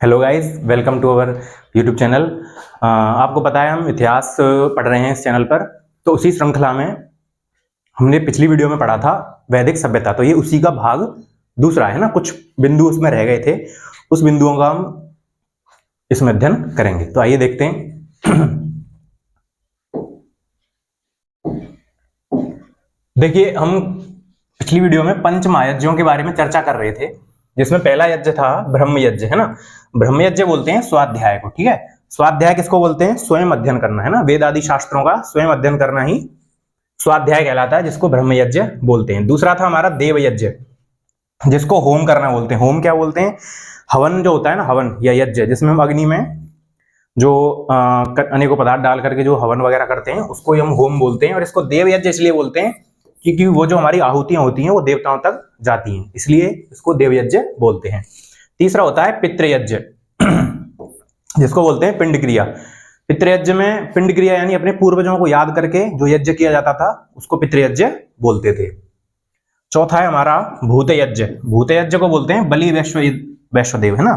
Hello guys, welcome to our YouTube channel. आपको पता है हम इतिहास पढ़ रहे हैं इस चैनल पर। तो उसी श्रृंखला में हमने पिछली वीडियो में पढ़ा था वैदिक सभ्यता। तो ये उसी का भाग दूसरा है ना, कुछ बिंदु उसमें रह गए थे, उस बिंदुओं का हम इसमें अध्ययन करेंगे। तो आइए देखते हैं। देखिए, हम पिछली वीडियो में पंच महायज्ञों के बारे में चर्चा कर रहे थे, जिसमें पहला यज्ञ था ब्रह्म यज्ञ, है ना। ब्रह्म यज्ञ बोलते हैं स्वाध्याय को, ठीक है। स्वाध्याय किसको बोलते हैं? स्वयं अध्ययन करना, है ना। वेद आदि शास्त्रों का स्वयं अध्ययन करना ही स्वाध्याय कहलाता है, जिसको ब्रह्म यज्ञ बोलते हैं। दूसरा था हमारा देव यज्ञ, जिसको होम करना बोलते हैं। होम क्या बोलते हैं? हवन जो होता है ना, हवन या यज्ञ, जिसमें हम अग्नि में जो अनेकों पदार्थ डाल करके जो हवन वगैरह करते हैं, उसको हम होम बोलते हैं। और इसको देव यज्ञ इसलिए बोलते हैं क्योंकि वो जो हमारी आहुतियां होती हैं वो देवताओं तक जाती हैं, इसलिए इसको देव यज्ञ बोलते हैं। तीसरा होता है पितृयज्ञ, जिसको बोलते हैं पिंड क्रिया। पितृयज्ञ में पिंड क्रिया यानी अपने पूर्वजों को याद करके जो यज्ञ किया जाता था उसको पितृयज्ञ बोलते थे। चौथा है हमारा भूत यज्ञ। भूत यज्ञ को बोलते हैं बलि वैश्वदेव, है ना।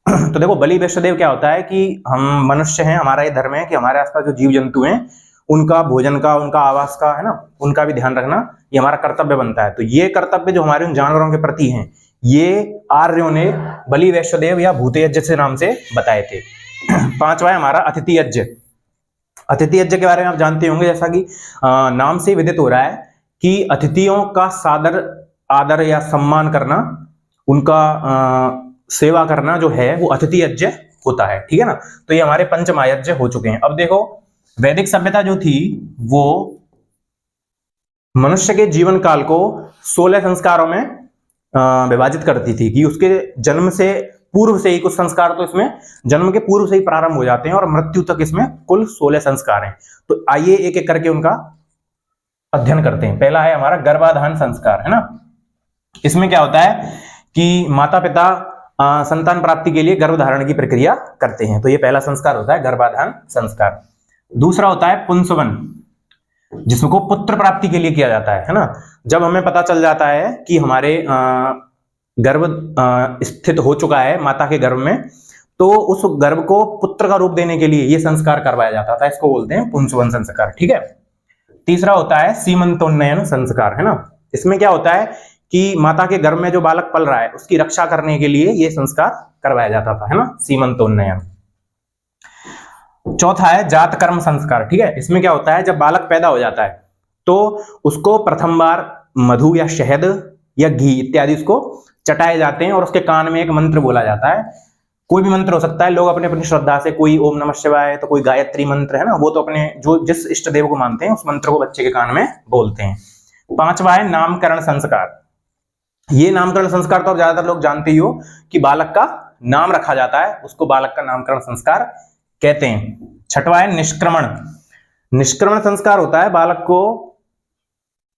तो देखो, बलि वैश्वदेव क्या होता है कि हम मनुष्य हैं, हमारा ये धर्म है कि हमारे आसपास जो जीव जंतु हैं उनका भोजन का, उनका आवास का, है ना, उनका भी ध्यान रखना ये हमारा कर्तव्य बनता है। तो ये कर्तव्य जो हमारे उन जानवरों के प्रति हैं, ये आर्यों ने बलि वैश्वदेव या भूत यज्ञ से नाम से बताए थे। पांचवा है हमारा अतिथि यज्ञ। अतिथि यज्ञ के बारे में आप जानते होंगे, जैसा कि नाम से विदित हो रहा है कि अतिथियों का सादर आदर या सम्मान करना, उनका सेवा करना जो है वो अतिथि यज्ञ होता है, ठीक है ना। तो ये हमारे पंच महायज्ञ हो चुके हैं। अब देखो, वैदिक सभ्यता जो थी वो मनुष्य के जीवन काल को 16 संस्कारों में विभाजित करती थी कि उसके जन्म से पूर्व से ही कुछ संस्कार तो इसमें जन्म के पूर्व से ही प्रारंभ हो जाते हैं और मृत्यु तक इसमें कुल 16 संस्कार हैं। तो आइए एक एक करके उनका अध्ययन करते हैं। पहला है हमारा गर्भाधान संस्कार, है ना। इसमें क्या होता है कि माता पिता संतान प्राप्ति के लिए गर्भधारण की प्रक्रिया करते हैं। तो ये पहला संस्कार होता है गर्भाधान संस्कार। दूसरा होता है पुंसवन, जिसको पुत्र प्राप्ति के लिए किया जाता है ना। जब हमें पता चल जाता है कि हमारे गर्भ स्थित हो चुका है माता के गर्भ में, तो उस गर्भ को पुत्र का रूप देने के लिए ये संस्कार करवाया जाता था। इसको बोलते हैं पुंसवन संस्कार, ठीक है। तीसरा होता है सीमंतोन्नयन संस्कार, है ना। इसमें क्या होता है कि माता के गर्भ में जो बालक पल रहा है उसकी रक्षा करने के लिए यह संस्कार करवाया जाता था, है ना, सीमंतोन्नयन। चौथा है जात कर्म संस्कार, ठीक है। इसमें क्या होता है, जब बालक पैदा हो जाता है तो उसको प्रथम बार मधु या शहद या घी इत्यादि उसको चटाए जाते हैं और उसके कान में एक मंत्र बोला जाता है। कोई भी मंत्र हो सकता है, लोग अपने अपनी श्रद्धा से, कोई ओम नमः शिवाय तो कोई गायत्री मंत्र, है ना, वो तो अपने जो जिस इष्ट देव को मानते हैं उस मंत्र को बच्चे के कान में बोलते हैं। पांचवा है नामकरण संस्कार। ये नामकरण संस्कार तो अब ज्यादातर लोग जानते ही हो कि बालक का नाम रखा जाता है, उसको बालक का नामकरण संस्कार कहते हैं। छठवा है निष्क्रमण। निष्क्रमण संस्कार होता है बालक को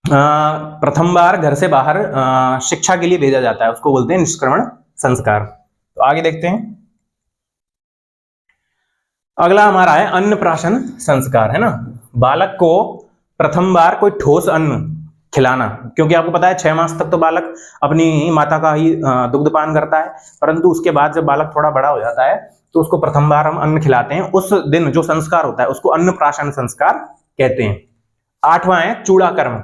प्रथम बार घर से बाहर शिक्षा के लिए भेजा जाता है, उसको बोलते हैं निष्क्रमण संस्कार। तो आगे देखते हैं। अगला हमारा है अन्नप्राशन संस्कार, है ना। बालक को प्रथम बार कोई ठोस अन्न खिलाना, क्योंकि आपको पता है 6 मास तक तो बालक अपनी माता का ही दुग्धपान करता है, परंतु उसके बाद जब बालक थोड़ा बड़ा हो जाता है तो उसको प्रथम बार हम अन्न खिलाते हैं। उस दिन जो संस्कार होता है उसको अन्नप्राशन संस्कार कहते हैं। आठवां है चूड़ाकर्म।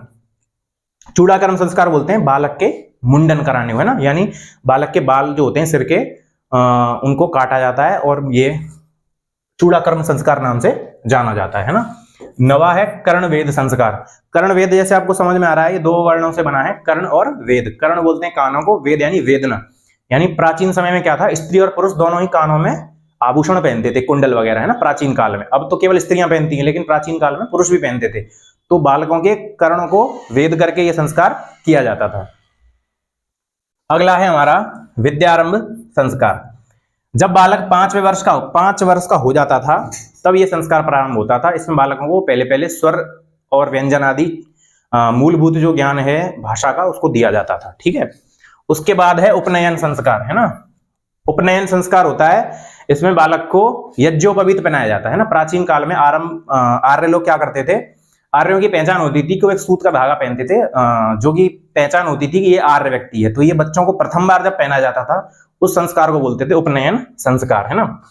चूड़ाकर्म संस्कार बोलते हैं बालक के मुंडन कराने को, है ना, यानी बालक के बाल जो होते हैं सिर के उनको काटा जाता है और ये चूड़ाकर्म संस्कार नाम से जाना जाता है ना। नवा है कर्ण वेद संस्कार। कर्ण वेद जैसे आपको समझ में आ रहा है, ये 2 वर्णों से बना है, कर्ण और वेद। कर्ण बोलते हैं कानों को, वेद यानी वेदना, यानी प्राचीन समय में क्या था, स्त्री और पुरुष दोनों ही कानों में आभूषण पहनते थे, कुंडल वगैरह, है ना, प्राचीन काल में। अब तो केवल स्त्रियां पहनती हैं, लेकिन प्राचीन काल में पुरुष भी पहनते थे। तो बालकों के कर्णों को वेद करके यह संस्कार किया जाता था। अगला है हमारा विद्यारंभ संस्कार। जब बालक 5 वर्ष का हो जाता था तब यह संस्कार प्रारंभ होता था। इसमें बालकों को पहले पहले स्वर और व्यंजन आदि मूलभूत जो ज्ञान है भाषा का उसको दिया जाता था, ठीक है। उसके बाद है उपनयन संस्कार, है ना। उपनयन संस्कार होता है, इसमें बालक को यज्ञोपवीत पहनाया जाता है ना। प्राचीन काल में आर्य लोग क्या करते थे, आर्यों की पहचान होती थी कि वो एक सूत का धागा पहनते थे, जो कि पहचान होती थी कि ये आर्य व्यक्ति है। तो ये बच्चों को प्रथम बार जब पहना जाता था उस संस्कार को बोलते थे उपनयन संस्कार, है ना।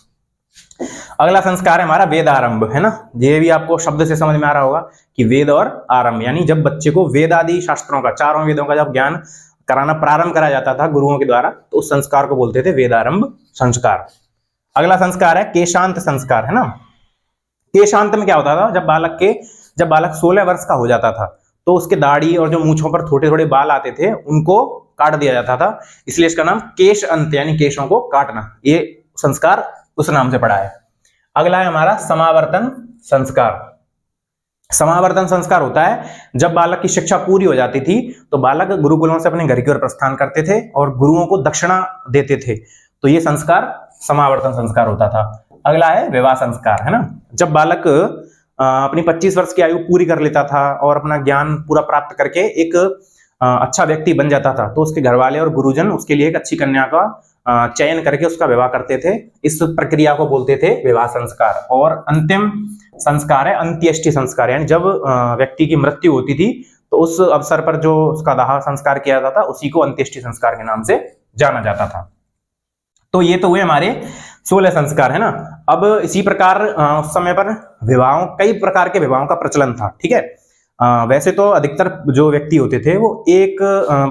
अगला संस्कार है हमारा वेदारंभ, है ना। ये भी आपको शब्द से समझ में आ रहा होगा कि वेद और आरंभ, यानी जब बच्चे को वेद आदि शास्त्रों का, चारों वेदों का जब ज्ञान कराना प्रारंभ करा जाता था गुरुओं के द्वारा, तो उस संस्कार को बोलते थे वेदारंभ संस्कार। अगला संस्कार है केशांत संस्कार, है ना। केशांत में क्या होता था, जब बालक 16 वर्ष का हो जाता था तो उसके दाढ़ी और जो मूंछों पर थोड़े थोड़े बाल आते थे उनको काट दिया जाता था, इसलिए इसका नाम केश अंत यानी केशों को काटना, ये संस्कार उस नाम से पड़ा है। अगला है हमारा समावर्तन संस्कार। समावर्तन संस्कार होता है जब बालक की शिक्षा पूरी हो जाती थी तो बालक गुरुकुलों से अपने घर की ओर प्रस्थान करते थे और गुरुओं को दक्षिणा देते थे, तो ये संस्कार समावर्तन संस्कार होता था। अगला है विवाह संस्कार, है ना। जब बालक अपनी 25 वर्ष की आयु पूरी कर लेता था और अपना ज्ञान पूरा प्राप्त करके एक अच्छा व्यक्ति बन जाता था तो उसके घर वाले और गुरुजन उसके लिए एक अच्छी कन्या का चयन करके उसका विवाह करते थे। इस प्रक्रिया को बोलते थे विवाह संस्कार। और अंतिम संस्कार है अंत्येष्टि संस्कार, यानी जब व्यक्ति की मृत्यु होती थी तो उस अवसर पर जो उसका दाह संस्कार किया जाता था उसी को अंत्येष्टि संस्कार के नाम से जाना जाता था। तो ये तो हुए हमारे 16 संस्कार, है ना। अब इसी प्रकार उस समय पर कई प्रकार के विवाहों का प्रचलन था, ठीक है। वैसे तो अधिकतर जो व्यक्ति होते थे वो एक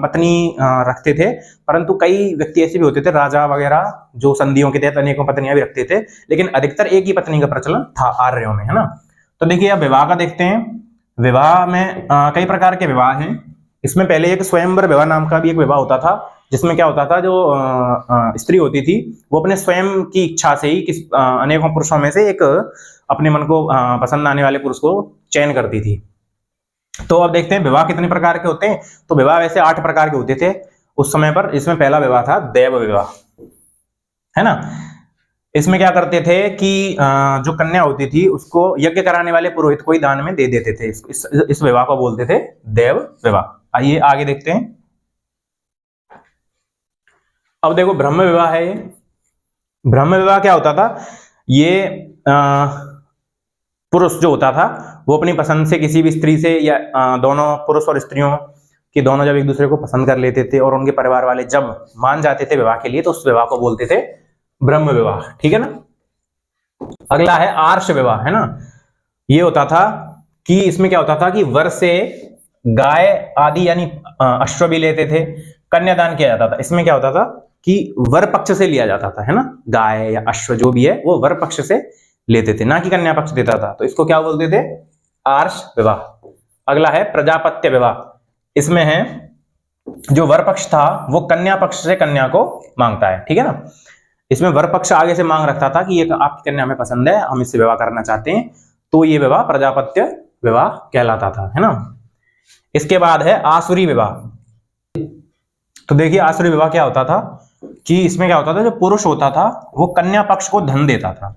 पत्नी रखते थे, परंतु कई व्यक्ति ऐसे भी होते थे, राजा वगैरह, जो संधियों के तहत अनेकों पत्नियां भी रखते थे, लेकिन अधिकतर एक ही पत्नी का प्रचलन था आर्यों में, है ना। तो देखिए अब विवाह का देखते हैं। विवाह में कई प्रकार के विवाह हैं। इसमें पहले एक स्वयंवर विवाह नाम का भी एक विवाह होता था, जिसमें क्या होता था, जो स्त्री होती थी वो अपने स्वयं की इच्छा से ही अनेकों पुरुषों में से एक अपने मन को पसंद आने वाले पुरुष को चयन करती थी। तो अब देखते हैं विवाह कितने प्रकार के होते हैं। तो विवाह वैसे 8 प्रकार के होते थे उस समय पर। इसमें पहला विवाह था देव विवाह, है ना। इसमें क्या करते थे कि जो कन्या होती थी उसको यज्ञ कराने वाले पुरोहित को ही दान में दे देते थे। इस विवाह को बोलते थे देव विवाह। आइए आगे देखते हैं। अब देखो ब्रह्म विवाह है। ये ब्रह्म विवाह क्या होता था, ये पुरुष जो होता था वो अपनी पसंद से किसी भी स्त्री से, या दोनों पुरुष और स्त्रियों की दोनों जब एक दूसरे को पसंद कर लेते थे और उनके परिवार वाले जब मान जाते थे विवाह के लिए, तो उस विवाह को बोलते थे ब्रह्म विवाह, ठीक है ना। अगला है आर्ष विवाह, है ना। ये होता था कि इसमें क्या होता था कि वर से गाय आदि यानी अश्व भी लेते थे, कन्यादान किया जाता था। इसमें क्या होता था कि वर पक्ष से लिया जाता था, है ना। गाय या अश्व जो भी है वो वर पक्ष से लेते थे, ना कि कन्या पक्ष देता था। तो इसको क्या बोलते थे, आर्ष विवाह। अगला है प्रजापत्य विवाह। इसमें है जो वर पक्ष था वो कन्या पक्ष से कन्या को मांगता है, ठीक है ना। इसमें वर पक्ष आगे से मांग रखता था कि ये आपकी कन्या हमें पसंद है, हम इससे विवाह करना चाहते हैं, तो ये विवाह प्रजापत्य विवाह कहलाता था, है ना। इसके बाद है आसुरी विवाह। तो देखिए आसुरी विवाह क्या होता था कि इसमें क्या होता था, जो पुरुष होता था वो कन्या पक्ष को धन देता था,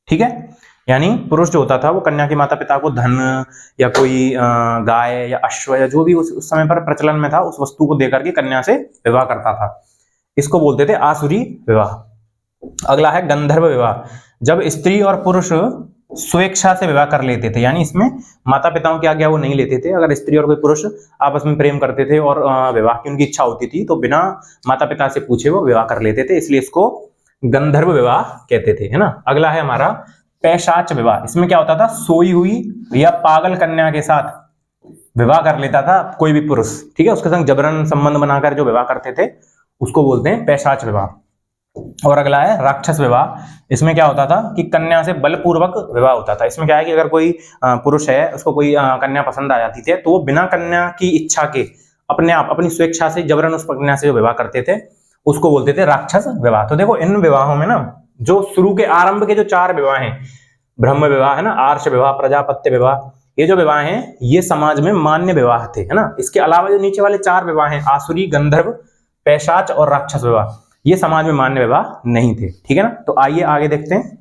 ठीक है। यानी पुरुष जो होता था वो कन्या के माता पिता को धन या कोई गाय या अश्व या जो भी उस समय पर प्रचलन में था उस वस्तु को देकर के कन्या से विवाह करता था। इसको बोलते थे आसुरी विवाह। अगला है गंधर्व विवाह। जब स्त्री और पुरुष स्वेच्छा से विवाह कर लेते थे, यानी इसमें माता पिताओं की आज्ञा वो नहीं लेते थे। अगर स्त्री और कोई पुरुष आपस में प्रेम करते थे और विवाह की उनकी इच्छा होती थी तो बिना माता पिता से पूछे वो विवाह कर लेते थे, इसलिए इसको गंधर्व विवाह कहते थे, है ना। अगला है हमारा पैशाच विवाह। इसमें क्या होता था, सोई हुई या पागल कन्या के साथ विवाह कर लेता था कोई भी पुरुष, ठीक है। उसके संग जबरन संबंध बनाकर जो विवाह करते थे उसको बोलते हैं पैशाच विवाह। और अगला है राक्षस विवाह। इसमें क्या होता था कि कन्या से बलपूर्वक विवाह होता था। इसमें क्या है कि अगर कोई पुरुष है उसको कोई कन्या पसंद आ जाती थी तो वो बिना कन्या की इच्छा के अपने आप अपनी स्वेच्छा से जबरन उस कन्या से जो विवाह करते थे उसको बोलते थे राक्षस विवाह। तो देखो इन विवाहों में ना जो शुरू के आरंभ के जो 4 विवाह हैं, ब्रह्म विवाह, है ना, आर्ष विवाह, प्रजापत्य विवाह, ये जो विवाह हैं ये समाज में मान्य विवाह थे, है ना। इसके अलावा जो नीचे वाले 4 विवाह हैं, आसुरी, गंधर्व, पैशाच और राक्षस विवाह, ये समाज में मान्य विवाह नहीं थे, ठीक है ना। तो आइए आगे देखते हैं।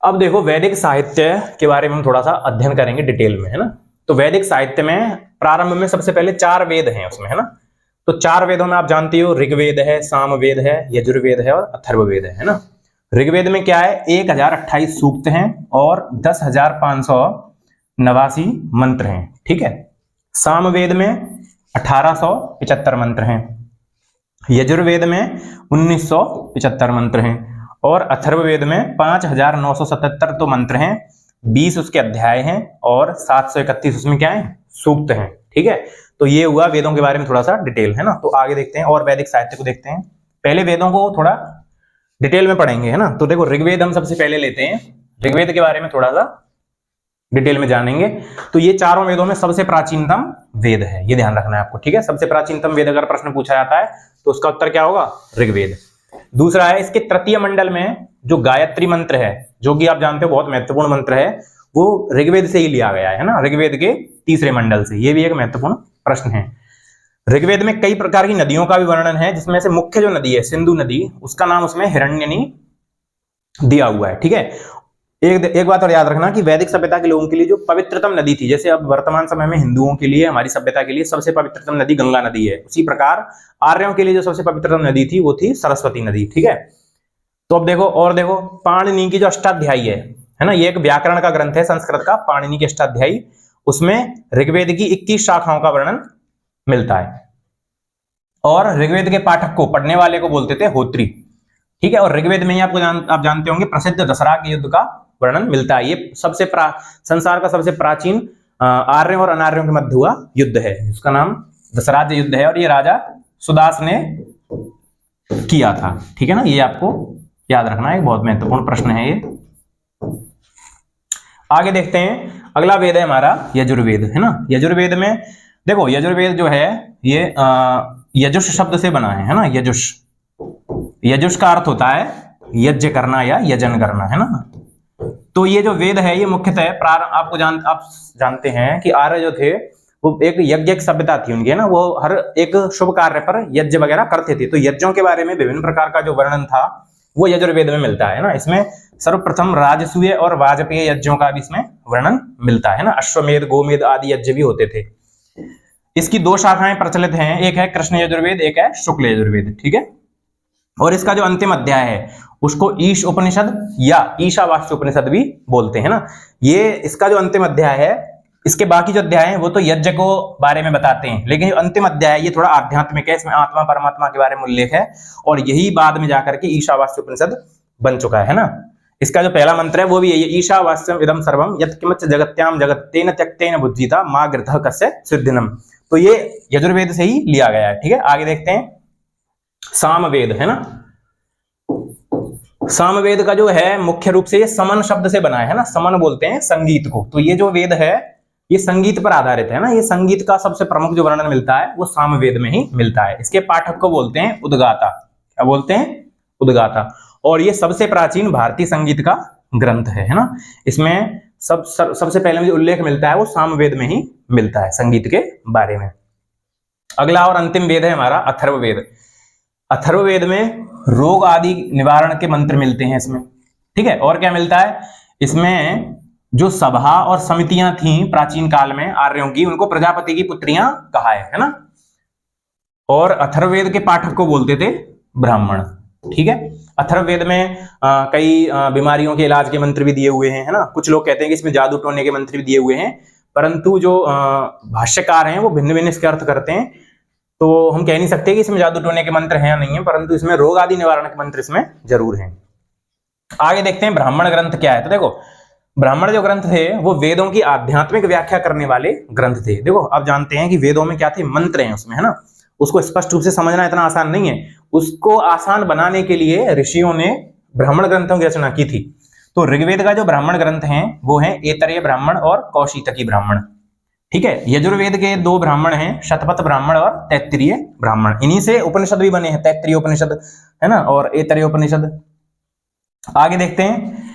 अब देखो वैदिक साहित्य के बारे में हम थोड़ा सा अध्ययन करेंगे डिटेल में, है ना। तो वैदिक साहित्य में प्रारंभ में सबसे पहले 4 वेद हैं उसमें, है ना। तो 4 वेदों में आप जानते हो ऋग्वेद है, सामवेद है, यजुर्वेद है और अथर्ववेद है ना। ऋग्वेद में क्या है, 1028 सूक्त हैं और 10,589 मंत्र हैं, ठीक है। सामवेद में 1875 मंत्र हैं यजुर्वेद में 1975 मंत्र हैं और अथर्ववेद में 5977 तो मंत्र हैं, 20 उसके अध्याय हैं और 731 उसमें क्या है, सूक्त हैं। ठीक है, तो ये हुआ वेदों के बारे में थोड़ा सा डिटेल, है ना। तो आगे देखते हैं और वैदिक साहित्य को देखते हैं। पहले वेदों को थोड़ा डिटेल में पढ़ेंगे, है ना। तो देखो ऋग्वेद हम सबसे पहले लेते हैं, ऋग्वेद के बारे में थोड़ा सा डिटेल में जानेंगे। तो ये चारों वेदों में सबसे प्राचीनतम वेद है, ये ध्यान रखना है आपको। ठीक है, सबसे प्राचीनतम वेद अगर प्रश्न पूछा जाता है तो उसका उत्तर क्या होगा, ऋग्वेद। दूसरा है इसके तृतीय मंडल में जो गायत्री मंत्र है, जो कि आप जानते हो बहुत महत्वपूर्ण मंत्र है, वो ऋग्वेद से ही लिया गया है ना, ऋग्वेद के तीसरे मंडल से। ये भी एक महत्वपूर्ण प्रश्न है। ऋग्वेद में कई प्रकार की नदियों का भी वर्णन है, जिसमें से मुख्य जो नदी है सिंधु नदी, उसका नाम उसमें हिरण्यनी दिया हुआ है। ठीक है, एक बात और याद रखना कि वैदिक सभ्यता के लोगों के लिए जो पवित्रतम नदी थी, जैसे अब वर्तमान समय में हिंदुओं के लिए, हमारी सभ्यता के लिए सबसे पवित्रतम नदी गंगा नदी है, उसी प्रकार आर्यों के लिए जो सबसे पवित्रतम नदी थी वो थी सरस्वती नदी। ठीक है, तो अब देखो और देखो, पाणिनि की जो अष्टाध्यायी है ना, ये एक व्याकरण का ग्रंथ है संस्कृत का, पाणिनि की अष्टाध्यायी। उसमें ऋग्वेद की 21 शाखाओं का वर्णन मिलता है और ऋग्वेद के पाठक को, पढ़ने वाले को बोलते थे होत्री। ठीक है, और ऋग्वेद में ही आप जानते होंगे प्रसिद्ध दशरथ युद्ध का वर्णन मिलता है। ये सबसे संसार का सबसे प्राचीन आर्यों और अनार्यों के मध्य हुआ युद्ध है, उसका नाम दशरथ युद्ध है और ये राजा सुदास ने किया था। ठीक है ना, ये आपको याद रखना है, बहुत महत्वपूर्ण प्रश्न है ये। आगे देखते हैं, अगला वेद है हमारा यजुर्वेद, है ना। यजुर्वेद में देखो, यजुर्वेद जो है ये यजुष शब्द से बना है ना। यजुष, यजुष का अर्थ होता है यज्ञ करना या यजन करना, है ना। तो ये जो वेद है ये मुख्यतः आप जानते हैं कि आर्य जो थे वो एक यज्ञ सभ्यता थी उनकी, है ना। वो हर एक शुभ कार्य पर यज्ञ वगैरह करते थे, तो यज्ञों के बारे में विभिन्न प्रकार का जो वर्णन था वो यजुर्वेद में मिलता है ना। इसमें सर्वप्रथम राजसूय और वाजपेय यज्ञों का भी इसमें वर्णन मिलता है ना। अश्वमेध, गोमेध आदि यज्ञ भी होते थे। इसकी दो शाखाएं प्रचलित हैं, एक है कृष्ण यजुर्वेद, एक है शुक्ल यजुर्वेद। ठीक है, और इसका जो अंतिम अध्याय है उसको ईश उपनिषद या ईशावास्य उपनिषद भी बोलते हैं ना। ये इसका जो अंतिम अध्याय है, इसके बाकी जो अध्याय हैं वो तो यज्ञ को बारे में बताते हैं, लेकिन जो अंतिम अध्याय है ये थोड़ा आध्यात्मिक है, इसमें आत्मा परमात्मा के बारे में उल्लेख है और यही बाद में जाकर के ईशावास्य उपनिषद बन चुका है ना। इसका जो पहला मंत्र है वो भी यही, ईशावास्यम इदम सर्वम यत्किंच जगत्याम जगत तेन त्यक्तेन बुद्धिता मा गृधः कस्य सिद्धिनम। तो ये यजुर्वेद से ही लिया गया है। ठीक है, आगे देखते हैं सामवेद, है ना। सामवेद का जो है मुख्य रूप से ये समन शब्द से बना है ना, समन बोलते हैं संगीत को। तो ये जो वेद है ये संगीत पर आधारित है ना, ये संगीत का सबसे प्रमुख जो वर्णन मिलता है वो सामवेद में ही मिलता है। इसके पाठक को बोलते हैं उद्गाता, क्या बोलते हैं, उद्गाता। और ये सबसे प्राचीन भारतीय संगीत का ग्रंथ है ना। इसमें सबसे पहले मुझे उल्लेख मिलता है वो सामवेद में ही मिलता है संगीत के बारे में। अगला और अंतिम वेद है हमारा अथर्ववेद। अथर्ववेद में रोग आदि निवारण के मंत्र मिलते हैं इसमें। ठीक है, और क्या मिलता है इसमें, जो सभा और समितियां थीं प्राचीन काल में आर्यों की, उनको प्रजापति की पुत्रियां कहा है ना। और अथर्ववेद के पाठक को बोलते थे ब्राह्मण। ठीक है, अथर्ववेद में कई बीमारियों के इलाज के मंत्र भी दिए हुए हैं, है ना। कुछ लोग कहते हैं कि इसमें जादू टोने के मंत्र भी दिए हुए हैं, परंतु जो भाष्यकार हैं वो भिन्न भिन्न इसके अर्थ करते हैं। तो हम कह नहीं सकते कि इसमें जादू टोने के मंत्र हैं या नहीं है, परंतु इसमें रोग आदि निवारण के मंत्र इसमें जरूर हैं। आगे देखते हैं ब्राह्मण ग्रंथ क्या है। तो देखो, ब्राह्मण जो ग्रंथ थे वो वेदों की आध्यात्मिक व्याख्या करने वाले ग्रंथ थे। देखो, आप जानते हैं कि वेदों में क्या थे, मंत्र हैं उसमें, है ना। उसको स्पष्ट रूप से समझना इतना आसान नहीं है, उसको आसान बनाने के लिए ऋषियों ने ब्राह्मण ग्रंथों की रचना की थी। तो ऋग्वेद का जो ब्राह्मण ग्रंथ है वो है ऐतरेय ब्राह्मण और कौशितकी ब्राह्मण। ठीक है, यजुर्वेद के दो ब्राह्मण हैं, शतपथ ब्राह्मण और तैत्तिरीय ब्राह्मण। इन्हीं से उपनिषद भी बने हैं, तैत्तिरीय उपनिषद, है ना, और ऐतरेय उपनिषद। आगे देखते हैं,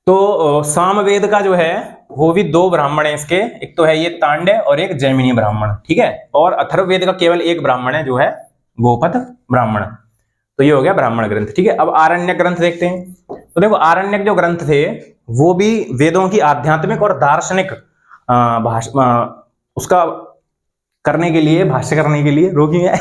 तो सामवेद का जो है वो भी दो ब्राह्मण है इसके, एक तो है ये तांड्य और एक जैमिनी ब्राह्मण। ठीक है, और अथर्ववेद का केवल एक ब्राह्मण है जो है गोपथ ब्राह्मण। तो ये हो गया ब्राह्मण ग्रंथ। ठीक है, अब आरण्यक ग्रंथ देखते हैं। तो देखो, आरण्यक जो ग्रंथ थे वो भी वेदों की आध्यात्मिक और दार्शनिक उसका करने के लिए, भाष्य करने के लिए, रोकी है